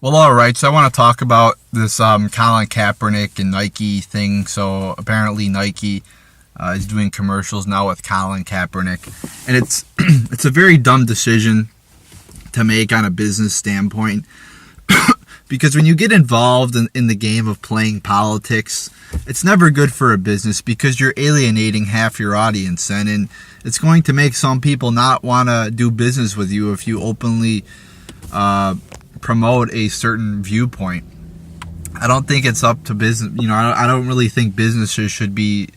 Well, all right. So I want to talk about this Colin Kaepernick and Nike thing. So apparently Nike is doing commercials now with Colin Kaepernick, and it's it's a very dumb decision to make on a business standpoint. Because when you get involved in the game of playing politics, it's never good for a business because you're alienating half your audience, and it's going to make some people not want to do business with you if you openly promote a certain viewpoint. I don't think it's up to business. I don't really think businesses should be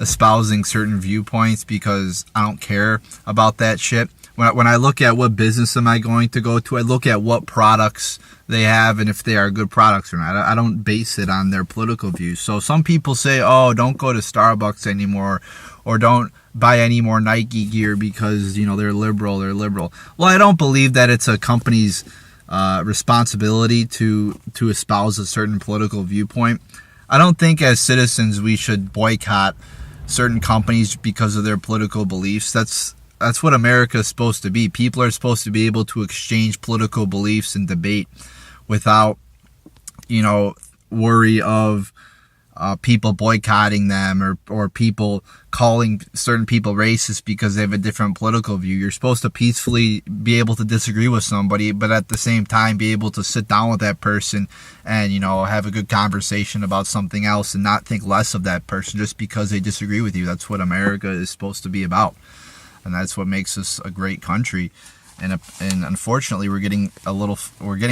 espousing certain viewpoints because I don't care about that shit. When I look at what business am I going to go to, I look at what products they have and if they are good products or not. I don't base it on their political views. So some people say, oh, don't go to Starbucks anymore, or don't buy any more Nike gear because, they're liberal. Well, I don't believe that it's a company's responsibility to espouse a certain political viewpoint. I don't think as citizens we should boycott certain companies because of their political beliefs. That's what America is supposed to be. People are supposed to be able to exchange political beliefs and debate without, worry of people boycotting them or people calling certain people racist because they have a different political view. You're supposed to peacefully be able to disagree with somebody, but at the same time be able to sit down with that person and, have a good conversation about something else and not think less of that person just because they disagree with you. That's what America is supposed to be about. And that's what makes us a great country. And unfortunately, we're getting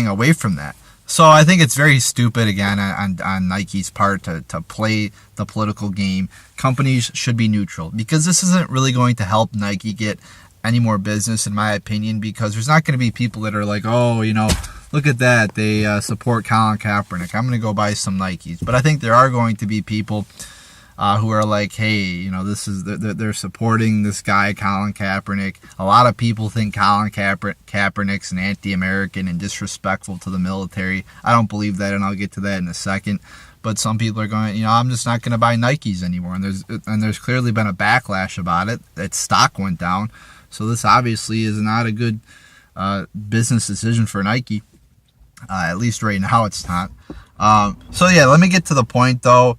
away from that. So I think it's very stupid, again, on Nike's part to play the political game. Companies should be neutral because this isn't really going to help Nike get any more business, in my opinion, because there's not going to be people that are like, oh, look at that. They support Colin Kaepernick. I'm going to go buy some Nikes. But I think there are going to be people who are like, hey, they're supporting this guy, Colin Kaepernick. A lot of people think Colin Kaepernick's an anti-American and disrespectful to the military. I don't believe that, and I'll get to that in a second. But some people are going, I'm just not going to buy Nikes anymore. And there's clearly been a backlash about it. Its stock went down. So this obviously is not a good business decision for Nike. At least right now it's not. Let me get to the point, though.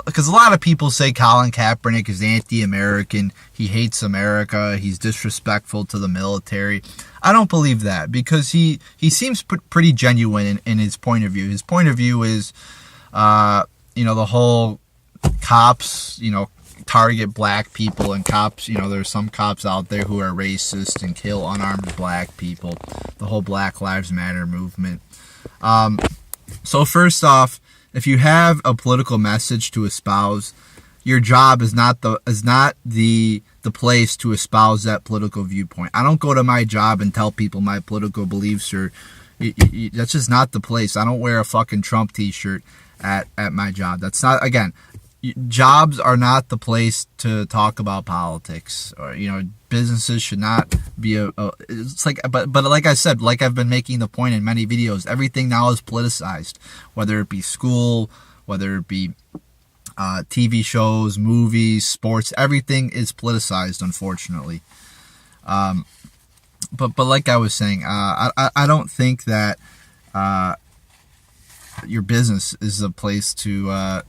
Because a lot of people say Colin Kaepernick is anti-American, he hates America, he's disrespectful to the military. I don't believe that because he seems pretty genuine in his point of view. His point of view is, the whole cops, target black people, and cops, there's some cops out there who are racist and kill unarmed black people. The whole Black Lives Matter movement. So first off, if you have a political message to espouse, your job is not the place to espouse that political viewpoint. I don't go to my job and tell people my political beliefs, or that's just not the place. I don't wear a fucking Trump t-shirt at my job. That's not, again, jobs are not the place to talk about politics, or businesses should not be it's like, but like I said, like I've been making the point in many videos, everything now is politicized, whether it be school, whether it be TV shows, movies, sports, everything is politicized, unfortunately. But like I was saying, I don't think that your business is a place to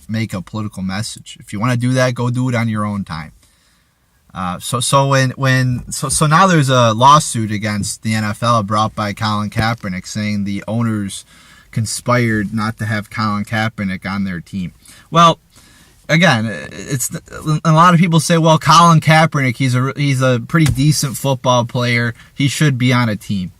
make a political message. If you want to do that, go do it on your own time. So now there's a lawsuit against the NFL brought by Colin Kaepernick saying the owners conspired not to have Colin Kaepernick on their team. Well, again, a lot of people say, well, Colin Kaepernick, he's a pretty decent football player. He should be on a team.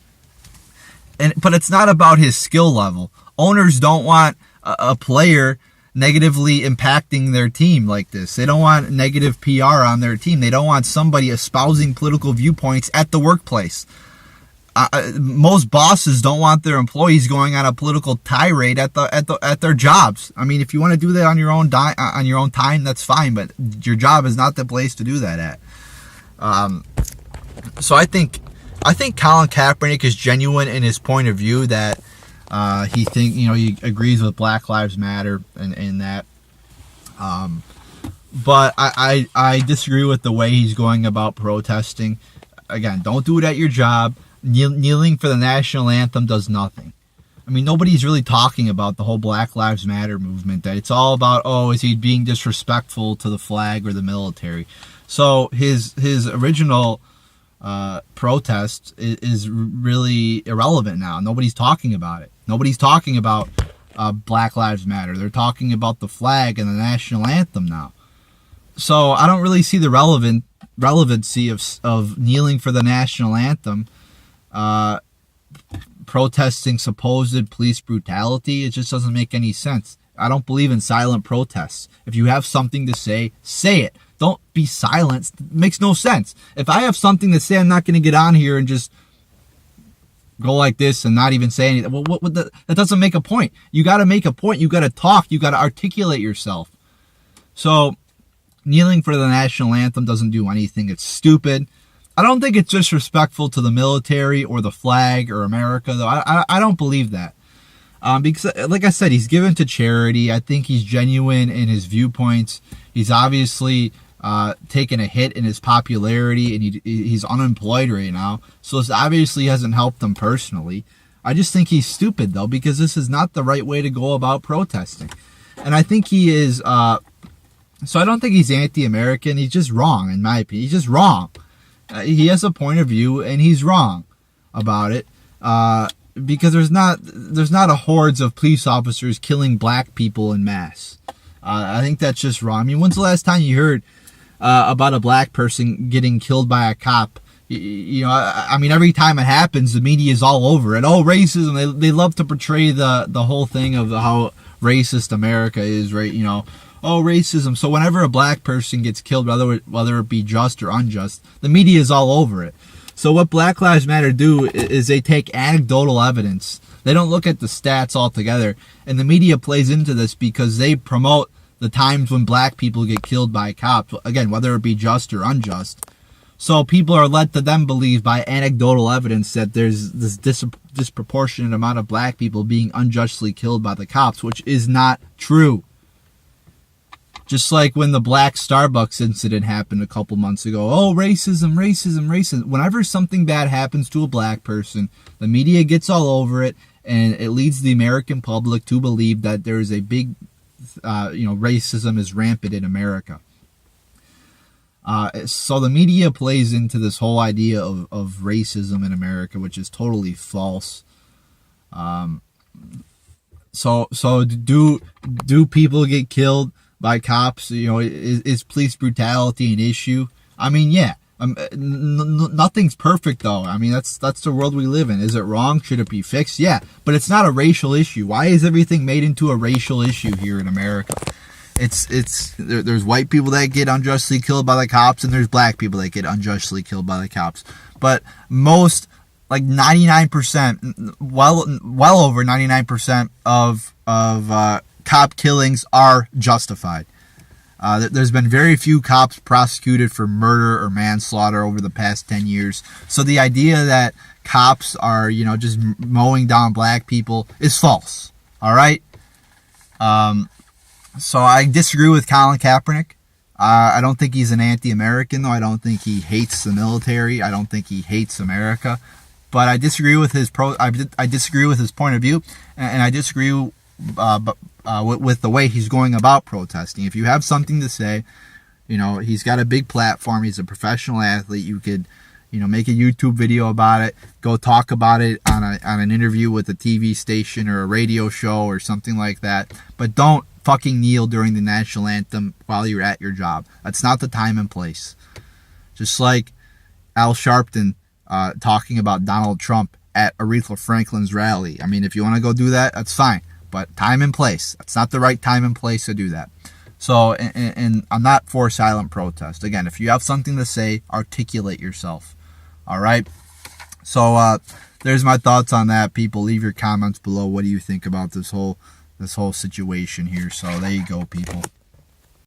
But it's not about his skill level. Owners don't want a player negatively impacting their team like this. They don't want negative PR on their team. They don't want somebody espousing political viewpoints at the workplace. Most bosses don't want their employees going on a political tirade at their jobs. I mean, if you want to do that on your own time, that's fine. But your job is not the place to do that at. So I think Colin Kaepernick is genuine in his point of view that he agrees with Black Lives Matter and that. But I disagree with the way he's going about protesting. Again, don't do it at your job. kneeling for the national anthem does nothing. I mean, nobody's really talking about the whole Black Lives Matter movement. That it's all about, oh, is he being disrespectful to the flag or the military? So his original protest is really irrelevant now. Nobody's talking about it. Nobody's talking about Black Lives Matter. They're talking about the flag and the national anthem now. So I don't really see the relevancy of kneeling for the national anthem, protesting supposed police brutality. It just doesn't make any sense. I don't believe in silent protests. If you have something to say, say it. Don't be silenced. It makes no sense. If I have something to say, I'm not going to get on here and just go like this and not even say anything. Well, that doesn't make a point. You got to make a point. You got to talk. You got to articulate yourself. So kneeling for the national anthem doesn't do anything. It's stupid. I don't think it's disrespectful to the military or the flag or America, though. I don't believe that. Because, like I said, he's given to charity. I think he's genuine in his viewpoints. He's obviously taken a hit in his popularity, and he's unemployed right now. So this obviously hasn't helped him personally. I just think he's stupid, though, because this is not the right way to go about protesting. And I think he is... so I don't think he's anti-American. He's just wrong, in my opinion. He's just wrong. He has a point of view, and he's wrong about it. Because there's not a hordes of police officers killing black people in mass. I think that's just wrong. I mean, when's the last time you heard about a black person getting killed by a cop? You know, I mean, every time it happens, the media is all over it. Oh, racism. They love to portray the whole thing of how racist America is, right? You know, oh, racism. So whenever a black person gets killed, whether it be just or unjust, the media is all over it. So what Black Lives Matter do is they take anecdotal evidence. They don't look at the stats altogether. And the media plays into this because they promote the times when black people get killed by cops. Again, whether it be just or unjust. So people are led to then believe by anecdotal evidence that there's this disproportionate amount of black people being unjustly killed by the cops, which is not true. Just like when the black Starbucks incident happened a couple months ago. Oh, racism, racism, racism. Whenever something bad happens to a black person, the media gets all over it, and it leads the American public to believe that there is a big, racism is rampant in America. So the media plays into this whole idea of racism in America, which is totally false. So do people get killed by cops? You know, is police brutality an issue? I mean, yeah. Nothing's perfect, though. I mean, that's the world we live in. Is it wrong? Should it be fixed? Yeah, but it's not a racial issue. Why is everything made into a racial issue here in America? There's white people that get unjustly killed by the cops, and there's black people that get unjustly killed by the cops. But most, like 99%, well over 99% of cop killings are justified. There's been very few cops prosecuted for murder or manslaughter over the past 10 years. So the idea that cops are, just mowing down black people is false. All right? So I disagree with Colin Kaepernick. I don't think he's an anti-American, though. I don't think he hates the military. I don't think he hates America. But I disagree with his I disagree with his point of view, and I disagree with the way he's going about protesting. If you have something to say, he's got a big platform. He's a professional athlete. You could, make a YouTube video about it. Go talk about it on an interview with a TV station or a radio show or something like that. But don't fucking kneel during the national anthem while you're at your job. That's not the time and place. Just like Al Sharpton talking about Donald Trump at Aretha Franklin's rally. I mean, if you want to go do that, that's fine. But time and place. That's not the right time and place to do that. So, and I'm not for silent protest. Again, if you have something to say, articulate yourself. All right? So, there's my thoughts on that. People, leave your comments below. What do you think about this whole situation here? So, there you go, people.